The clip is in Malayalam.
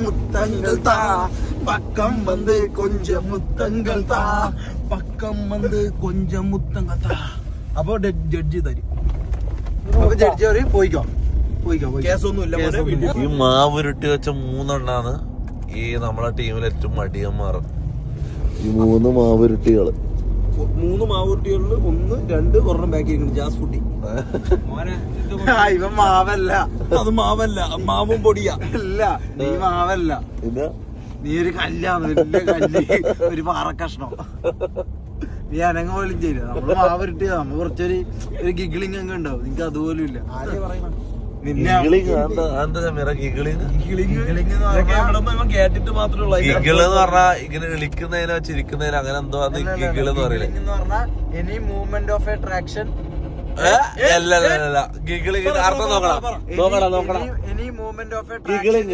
முத்தங்கள் தா பக்கம் வந்து கொஞ்சம் முத்தங்கள் தா പക്കം വന്ന് കൊഞ്ചം മുത്തങ്ങൾ താ. അപ്പൊ ജഡ്ജി തരും. അപ്പൊ ജഡ്ജി പറയും പോയിക്കോ കേസൊന്നുമില്ല. ഈ മാവുരുട്ടി വെച്ച 3 എണ്ണാണ് ഈ നമ്മളെ ടീമിൽ ഏറ്റവും മടിയന്മാർ. ഈ 3 മാവുരുട്ടികള് 3 മാവുരുട്ടികളിൽ 1 2 ഒരെണ്ണം ബാക്കി ജാസ് ഫുട്ടി. ഇവൻ മാവല്ല, അത് മാവല്ല, മാവും പൊടിയാ. ഇല്ല നീ മാവല്ല, നീ ഒരു കല്ലാണ്, വലിയ കല്ല്, ഒരു പാറക്കഷ്ണം. നീ അനങ്ങ പോലും ചെയ്യില്ല. നമ്മള് മാവരുട്ടി നമ്മ കുറച്ചൊരു ഗിഗ്ലിങ് അങ്ങ് ഉണ്ടാവും. നിനക്ക് അതുപോലും ഇല്ല. കേട്ടിട്ട് മാത്രമേ ഇങ്ങനെ വിളിക്കുന്നതിനോ ചിരിക്കുന്നതിനോ അങ്ങനെ എന്തോ ഗിഗിൾ എന്ന് പറയില്ലേ. Any movement of attraction. Giggle അർത്ഥം നോക്കണം. Any movement of attraction